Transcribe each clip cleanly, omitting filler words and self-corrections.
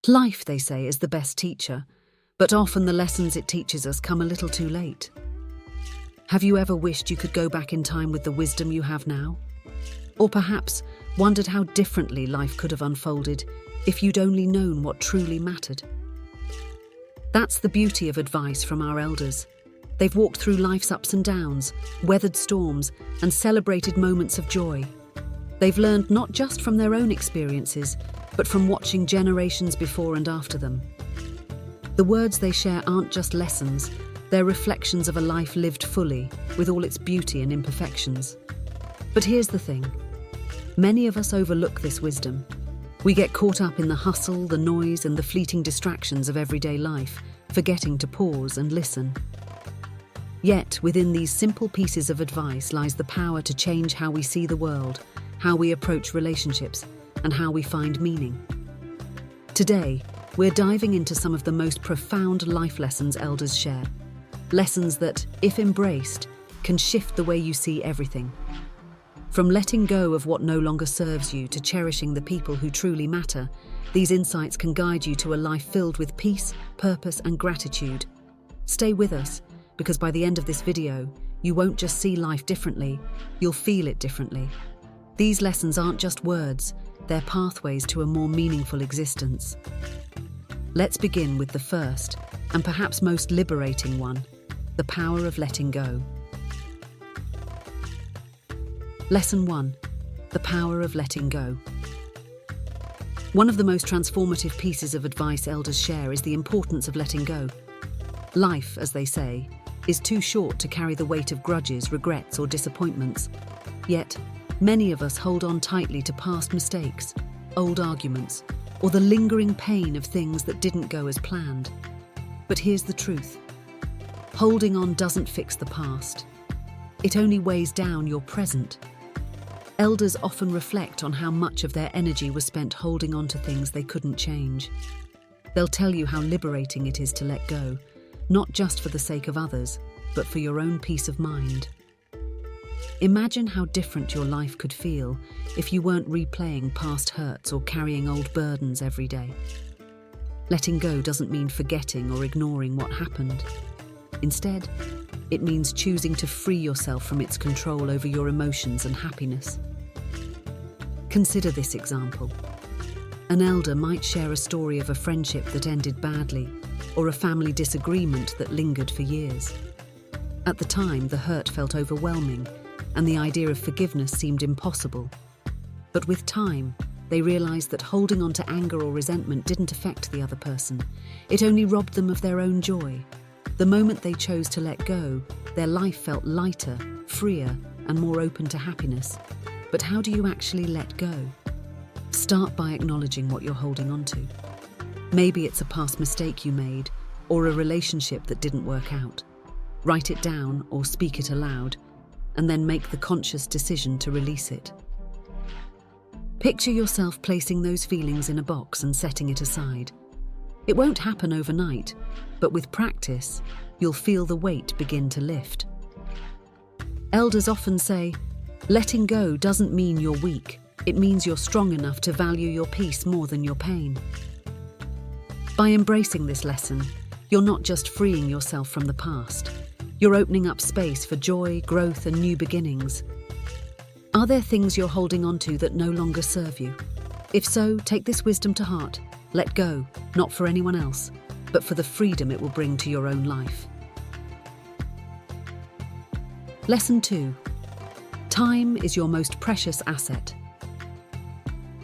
Life, they say, is the best teacher, but often the lessons it teaches us come a little too late. Have you ever wished you could go back in time with the wisdom you have now? Or perhaps wondered how differently life could have unfolded if you'd only known what truly mattered? That's the beauty of advice from our elders. They've walked through life's ups and downs, weathered storms, and celebrated moments of joy. They've learned not just from their own experiences, but from watching generations before and after them. The words they share aren't just lessons, they're reflections of a life lived fully, with all its beauty and imperfections. But here's the thing. Many of us overlook this wisdom. We get caught up in the hustle, the noise, and the fleeting distractions of everyday life, forgetting to pause and listen. Yet, within these simple pieces of advice lies the power to change how we see the world, how we approach relationships, and how we find meaning. Today, we're diving into some of the most profound life lessons elders share. Lessons that, if embraced, can shift the way you see everything. From letting go of what no longer serves you to cherishing the people who truly matter, these insights can guide you to a life filled with peace, purpose, and gratitude. Stay with us, because by the end of this video, you won't just see life differently, you'll feel it differently. These lessons aren't just words, they're pathways to a more meaningful existence. Let's begin with the first, and perhaps most liberating one, the power of letting go. Lesson 1. The power of letting go. One of the most transformative pieces of advice elders share is the importance of letting go. Life, as they say, is too short to carry the weight of grudges, regrets, or disappointments. Yet, many of us hold on tightly to past mistakes, old arguments, or the lingering pain of things that didn't go as planned. But here's the truth. Holding on doesn't fix the past. It only weighs down your present. Elders often reflect on how much of their energy was spent holding on to things they couldn't change. They'll tell you how liberating it is to let go, not just for the sake of others, but for your own peace of mind. Imagine how different your life could feel if you weren't replaying past hurts or carrying old burdens every day. Letting go doesn't mean forgetting or ignoring what happened. Instead, it means choosing to free yourself from its control over your emotions and happiness. Consider this example. An elder might share a story of a friendship that ended badly, or a family disagreement that lingered for years. At the time, the hurt felt overwhelming, and the idea of forgiveness seemed impossible. But with time, they realized that holding on to anger or resentment didn't affect the other person. It only robbed them of their own joy. The moment they chose to let go, their life felt lighter, freer, and more open to happiness. But how do you actually let go? Start by acknowledging what you're holding on to. Maybe it's a past mistake you made, or a relationship that didn't work out. Write it down or speak it aloud, and then make the conscious decision to release it. Picture yourself placing those feelings in a box and setting it aside. It won't happen overnight, but with practice, you'll feel the weight begin to lift. Elders often say, letting go doesn't mean you're weak. It means you're strong enough to value your peace more than your pain. By embracing this lesson, you're not just freeing yourself from the past. You're opening up space for joy, growth, and new beginnings. Are there things you're holding on to that no longer serve you? If so, take this wisdom to heart. Let go, not for anyone else, but for the freedom it will bring to your own life. Lesson 2. Time is your most precious asset.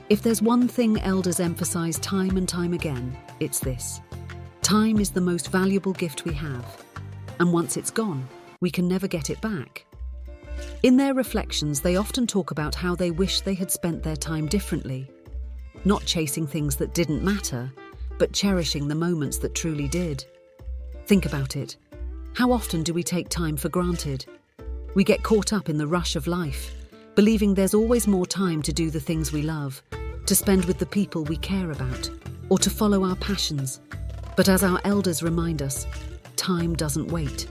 If there's one thing elders emphasize time and time again, it's this. Time is the most valuable gift we have, and once it's gone, we can never get it back. In their reflections, they often talk about how they wish they had spent their time differently, not chasing things that didn't matter, but cherishing the moments that truly did. Think about it. How often do we take time for granted? We get caught up in the rush of life, believing there's always more time to do the things we love, to spend with the people we care about, or to follow our passions. But as our elders remind us, time doesn't wait.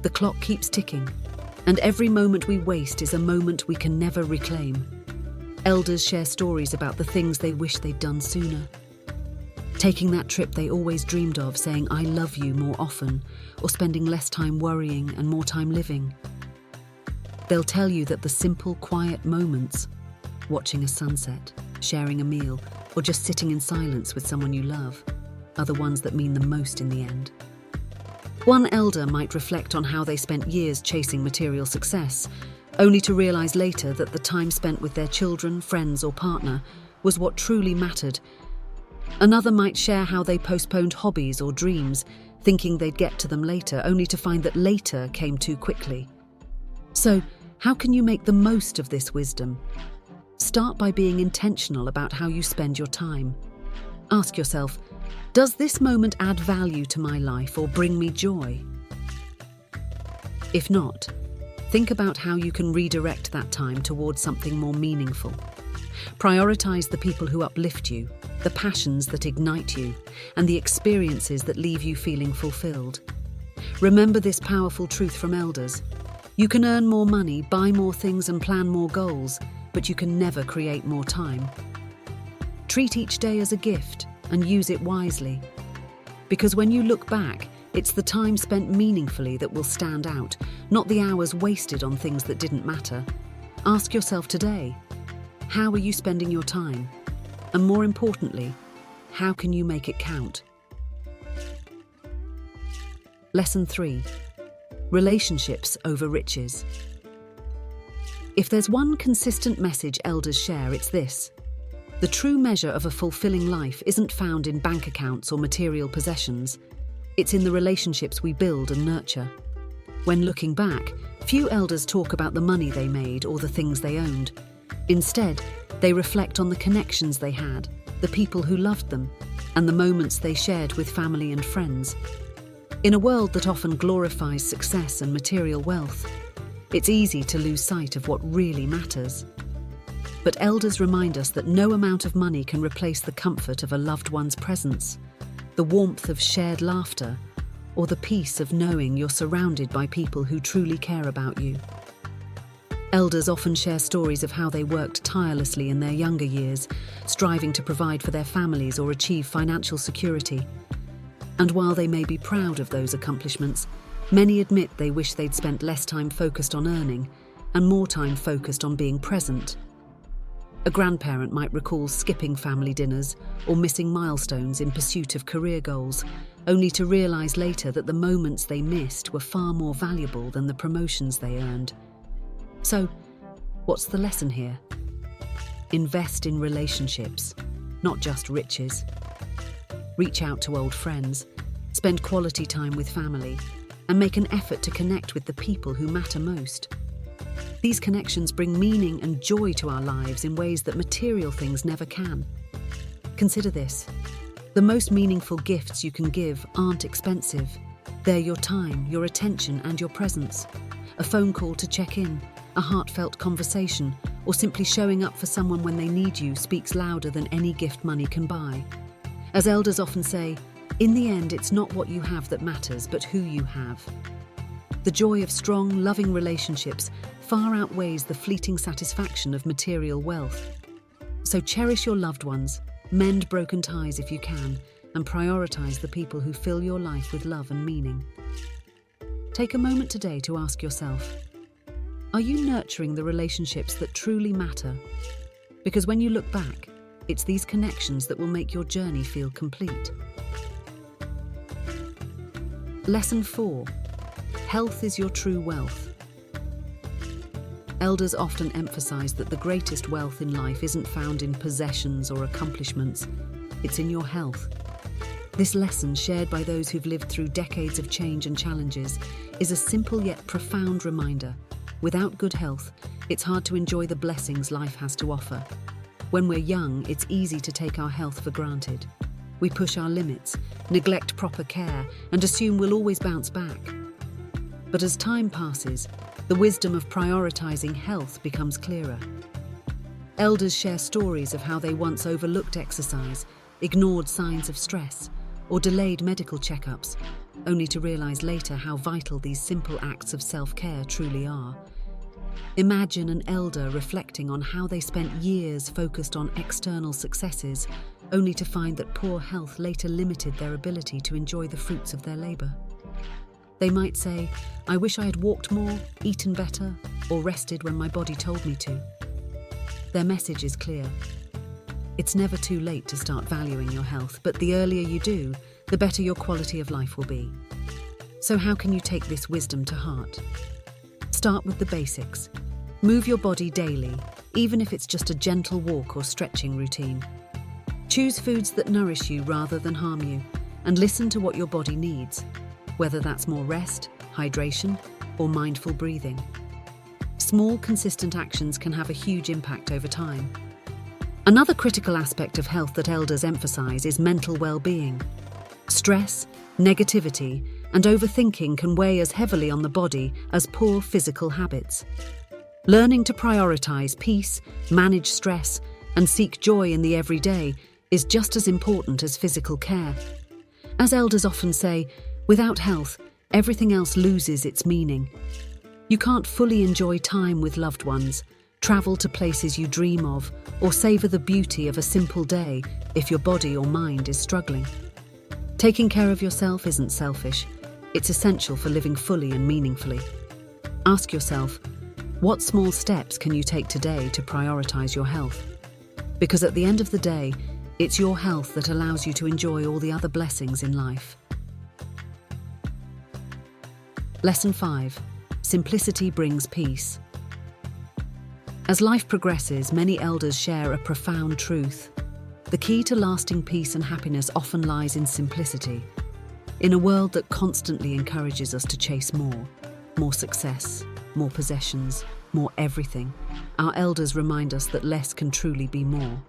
The clock keeps ticking, and every moment we waste is a moment we can never reclaim. Elders share stories about the things they wish they'd done sooner. taking that trip they always dreamed of, saying "I love you" more often, or spending less time worrying and more time living. They'll tell you that the simple, quiet moments, watching a sunset, sharing a meal, or just sitting in silence with someone you love, are the ones that mean the most in the end. One elder might reflect on how they spent years chasing material success, only to realize later that the time spent with their children, friends, or partner was what truly mattered. Another might share how they postponed hobbies or dreams, thinking they'd get to them later, only to find that later came too quickly. So, how can you make the most of this wisdom? Start by being intentional about how you spend your time. Ask yourself, does this moment add value to my life or bring me joy? If not, think about how you can redirect that time towards something more meaningful. Prioritize the people who uplift you, the passions that ignite you, and the experiences that leave you feeling fulfilled. Remember this powerful truth from elders. You can earn more money, buy more things, and plan more goals, but you can never create more time. Treat each day as a gift and use it wisely. Because when you look back, it's the time spent meaningfully that will stand out, not the hours wasted on things that didn't matter. Ask yourself today, how are you spending your time? And more importantly, how can you make it count? Lesson 3. Relationships over riches. If there's one consistent message elders share, it's this. The true measure of a fulfilling life isn't found in bank accounts or material possessions. It's in the relationships we build and nurture. When looking back, few elders talk about the money they made or the things they owned. Instead, they reflect on the connections they had, the people who loved them, and the moments they shared with family and friends. In a world that often glorifies success and material wealth, it's easy to lose sight of what really matters. But elders remind us that no amount of money can replace the comfort of a loved one's presence, the warmth of shared laughter, or the peace of knowing you're surrounded by people who truly care about you. Elders often share stories of how they worked tirelessly in their younger years, striving to provide for their families or achieve financial security. And while they may be proud of those accomplishments, many admit they wish they'd spent less time focused on earning and more time focused on being present. A grandparent might recall skipping family dinners or missing milestones in pursuit of career goals, only to realize later that the moments they missed were far more valuable than the promotions they earned. So, what's the lesson here? Invest in relationships, not just riches. Reach out to old friends, spend quality time with family, and make an effort to connect with the people who matter most. These connections bring meaning and joy to our lives in ways that material things never can. Consider this. The most meaningful gifts you can give aren't expensive. They're your time, your attention, and your presence. A phone call to check in, a heartfelt conversation, or simply showing up for someone when they need you speaks louder than any gift money can buy. As elders often say, in the end, it's not what you have that matters, but who you have. The joy of strong, loving relationships far outweighs the fleeting satisfaction of material wealth. So cherish your loved ones, mend broken ties if you can, and prioritize the people who fill your life with love and meaning. Take a moment today to ask yourself, are you nurturing the relationships that truly matter? Because when you look back, it's these connections that will make your journey feel complete. Lesson 4. Health is your true wealth. Elders often emphasize that the greatest wealth in life isn't found in possessions or accomplishments, it's in your health. This lesson, shared by those who've lived through decades of change and challenges, is a simple yet profound reminder. Without good health, it's hard to enjoy the blessings life has to offer. When we're young, it's easy to take our health for granted. We push our limits, neglect proper care, and assume we'll always bounce back. But as time passes, the wisdom of prioritizing health becomes clearer. Elders share stories of how they once overlooked exercise, ignored signs of stress, or delayed medical checkups, only to realize later how vital these simple acts of self-care truly are. Imagine an elder reflecting on how they spent years focused on external successes only to find that poor health later limited their ability to enjoy the fruits of their labour. They might say, "I wish I had walked more, eaten better, or rested when my body told me to." Their message is clear. It's never too late to start valuing your health, but the earlier you do, the better your quality of life will be. So how can you take this wisdom to heart? Start with the basics. Move your body daily, even if it's just a gentle walk or stretching routine. Choose foods that nourish you rather than harm you, and listen to what your body needs, whether that's more rest, hydration, or mindful breathing. Small, consistent actions can have a huge impact over time. Another critical aspect of health that elders emphasize is mental well-being. Stress, negativity, and overthinking can weigh as heavily on the body as poor physical habits. Learning to prioritize peace, manage stress, and seek joy in the everyday is just as important as physical care. As elders often say, without health, everything else loses its meaning. You can't fully enjoy time with loved ones, travel to places you dream of, or savor the beauty of a simple day if your body or mind is struggling. Taking care of yourself isn't selfish. It's essential for living fully and meaningfully. Ask yourself, what small steps can you take today to prioritize your health? Because at the end of the day, it's your health that allows you to enjoy all the other blessings in life. Lesson 5. Simplicity brings peace. As life progresses, many elders share a profound truth. The key to lasting peace and happiness often lies in simplicity. In a world that constantly encourages us to chase more success, more possessions, more everything, our elders remind us that less can truly be more.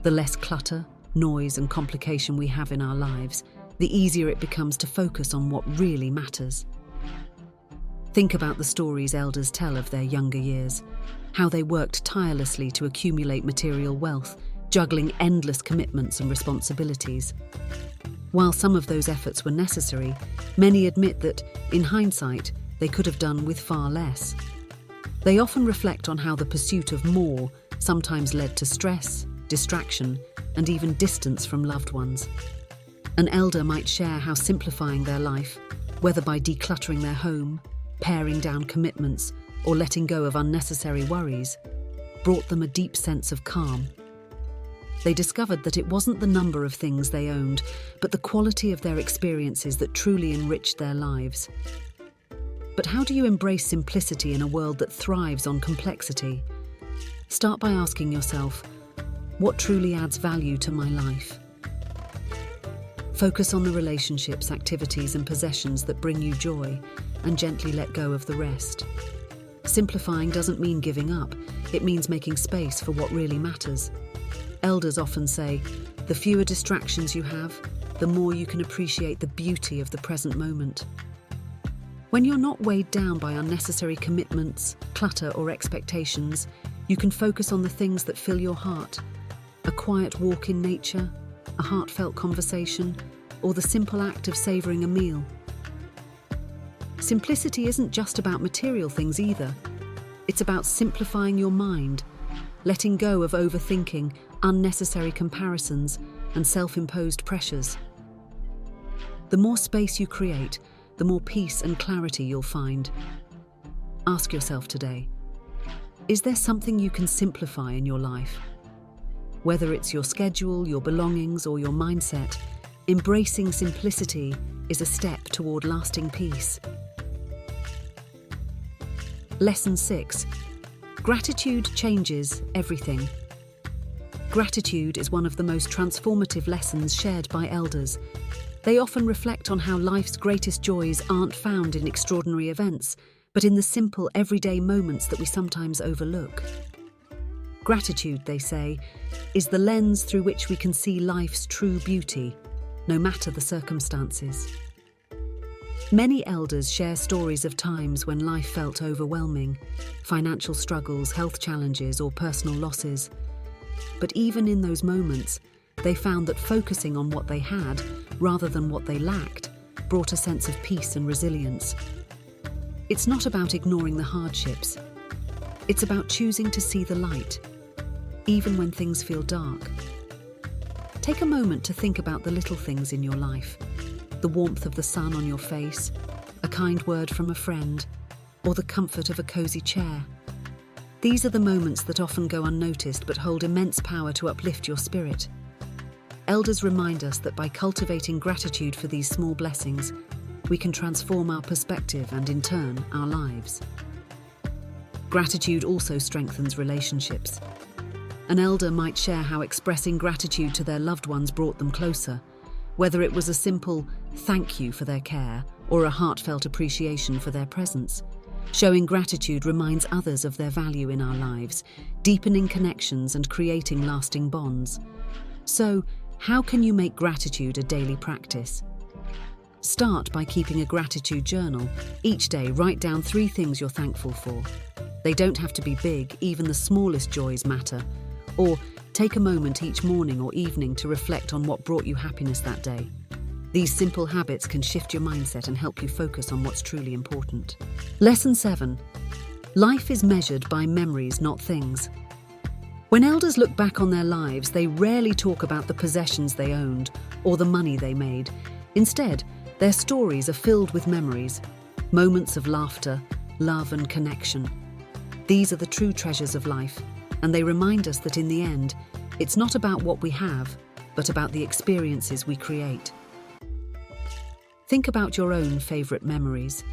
The less clutter, noise, and complication we have in our lives, the easier it becomes to focus on what really matters. Think about the stories elders tell of their younger years, how they worked tirelessly to accumulate material wealth, juggling endless commitments and responsibilities. While some of those efforts were necessary, many admit that, in hindsight, they could have done with far less. They often reflect on how the pursuit of more sometimes led to stress, distraction, and even distance from loved ones. An elder might share how simplifying their life, whether by decluttering their home, paring down commitments, or letting go of unnecessary worries, brought them a deep sense of calm. They discovered that it wasn't the number of things they owned, but the quality of their experiences that truly enriched their lives. But how do you embrace simplicity in a world that thrives on complexity? Start by asking yourself, what truly adds value to my life? Focus on the relationships, activities, and possessions that bring you joy, and gently let go of the rest. Simplifying doesn't mean giving up, it means making space for what really matters. Elders often say, the fewer distractions you have, the more you can appreciate the beauty of the present moment. When you're not weighed down by unnecessary commitments, clutter, or expectations, you can focus on the things that fill your heart. A quiet walk in nature, a heartfelt conversation, or the simple act of savouring a meal. Simplicity isn't just about material things either. It's about simplifying your mind, letting go of overthinking, unnecessary comparisons, and self-imposed pressures. The more space you create, the more peace and clarity you'll find. Ask yourself today, is there something you can simplify in your life? Whether it's your schedule, your belongings, or your mindset, embracing simplicity is a step toward lasting peace. Lesson 6. Gratitude changes everything. Gratitude is one of the most transformative lessons shared by elders. They often reflect on how life's greatest joys aren't found in extraordinary events, but in the simple, everyday moments that we sometimes overlook. Gratitude, they say, is the lens through which we can see life's true beauty, no matter the circumstances. Many elders share stories of times when life felt overwhelming, financial struggles, health challenges, or personal losses. But even in those moments, they found that focusing on what they had, rather than what they lacked, brought a sense of peace and resilience. It's not about ignoring the hardships. It's about choosing to see the light, even when things feel dark. Take a moment to think about the little things in your life. The warmth of the sun on your face, a kind word from a friend, or the comfort of a cozy chair. These are the moments that often go unnoticed but hold immense power to uplift your spirit. Elders remind us that by cultivating gratitude for these small blessings, we can transform our perspective and, in turn, our lives. Gratitude also strengthens relationships. An elder might share how expressing gratitude to their loved ones brought them closer, whether it was a simple thank you for their care or a heartfelt appreciation for their presence. Showing gratitude reminds others of their value in our lives, deepening connections and creating lasting bonds. So, how can you make gratitude a daily practice? Start by keeping a gratitude journal. Each day, write down 3 things you're thankful for. They don't have to be big, even the smallest joys matter. Or take a moment each morning or evening to reflect on what brought you happiness that day. These simple habits can shift your mindset and help you focus on what's truly important. Lesson 7. Life is measured by memories, not things. When elders look back on their lives, they rarely talk about the possessions they owned or the money they made. Instead, their stories are filled with memories, moments of laughter, love and connection. These are the true treasures of life, and they remind us that in the end, it's not about what we have, but about the experiences we create. Think about your own favourite memories.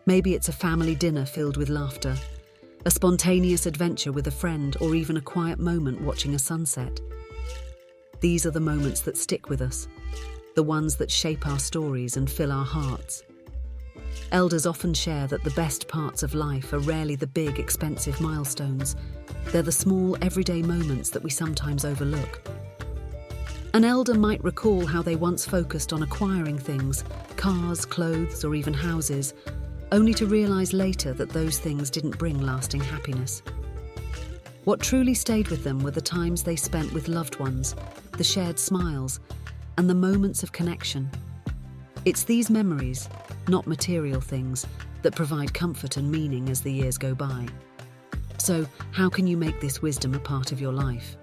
Maybe it's a family dinner filled with laughter, a spontaneous adventure with a friend, or even a quiet moment watching a sunset. These are the moments that stick with us, the ones that shape our stories and fill our hearts. Elders often share that the best parts of life are rarely the big, expensive milestones. They're the small, everyday moments that we sometimes overlook. An elder might recall how they once focused on acquiring things, cars, clothes, or even houses, only to realize later that those things didn't bring lasting happiness. What truly stayed with them were the times they spent with loved ones, the shared smiles, and the moments of connection. It's these memories, not material things, that provide comfort and meaning as the years go by. So, how can you make this wisdom a part of your life?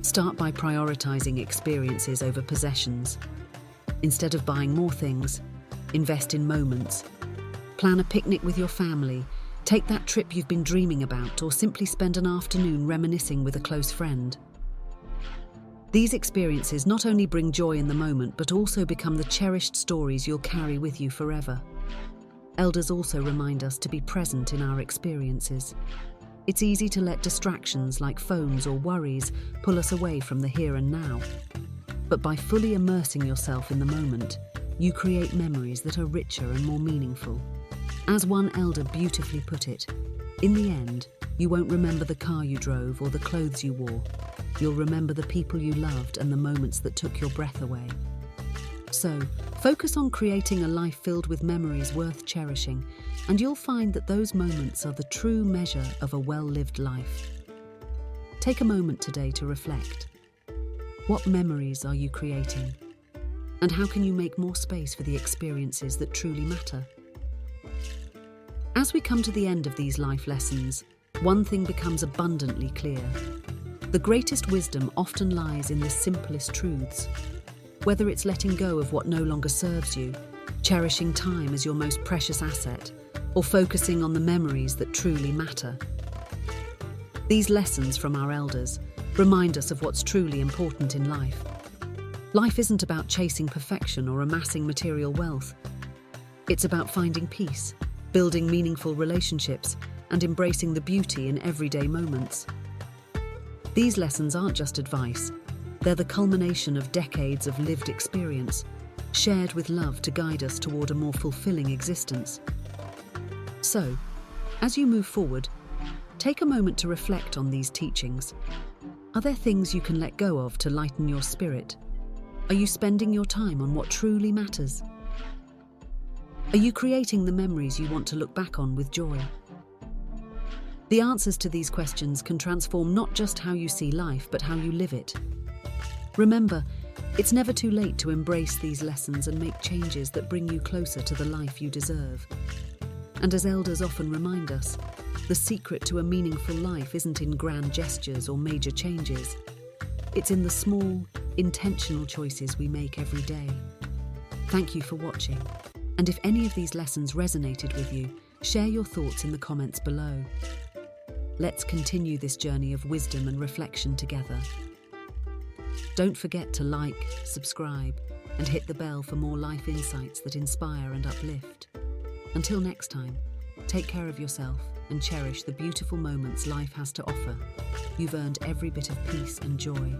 Start by prioritizing experiences over possessions. Instead of buying more things, invest in moments. Plan a picnic with your family, take that trip you've been dreaming about, or simply spend an afternoon reminiscing with a close friend. These experiences not only bring joy in the moment, but also become the cherished stories you'll carry with you forever. Elders also remind us to be present in our experiences. It's easy to let distractions like phones or worries pull us away from the here and now. But by fully immersing yourself in the moment, you create memories that are richer and more meaningful. As one elder beautifully put it, in the end, you won't remember the car you drove or the clothes you wore. You'll remember the people you loved and the moments that took your breath away. So, focus on creating a life filled with memories worth cherishing, and you'll find that those moments are the true measure of a well-lived life. Take a moment today to reflect. What memories are you creating? And how can you make more space for the experiences that truly matter? As we come to the end of these life lessons, one thing becomes abundantly clear. The greatest wisdom often lies in the simplest truths. Whether it's letting go of what no longer serves you, cherishing time as your most precious asset, or focusing on the memories that truly matter. These lessons from our elders remind us of what's truly important in life. Life isn't about chasing perfection or amassing material wealth. It's about finding peace, building meaningful relationships, and embracing the beauty in everyday moments. These lessons aren't just advice. They're the culmination of decades of lived experience, shared with love to guide us toward a more fulfilling existence. So, as you move forward, take a moment to reflect on these teachings. Are there things you can let go of to lighten your spirit? Are you spending your time on what truly matters? Are you creating the memories you want to look back on with joy? The answers to these questions can transform not just how you see life, but how you live it. Remember, it's never too late to embrace these lessons and make changes that bring you closer to the life you deserve. And as elders often remind us, the secret to a meaningful life isn't in grand gestures or major changes. It's in the small, intentional choices we make every day. Thank you for watching. And if any of these lessons resonated with you, share your thoughts in the comments below. Let's continue this journey of wisdom and reflection together. Don't forget to like, subscribe, and hit the bell for more life insights that inspire and uplift. Until next time, take care of yourself and cherish the beautiful moments life has to offer. You've earned every bit of peace and joy.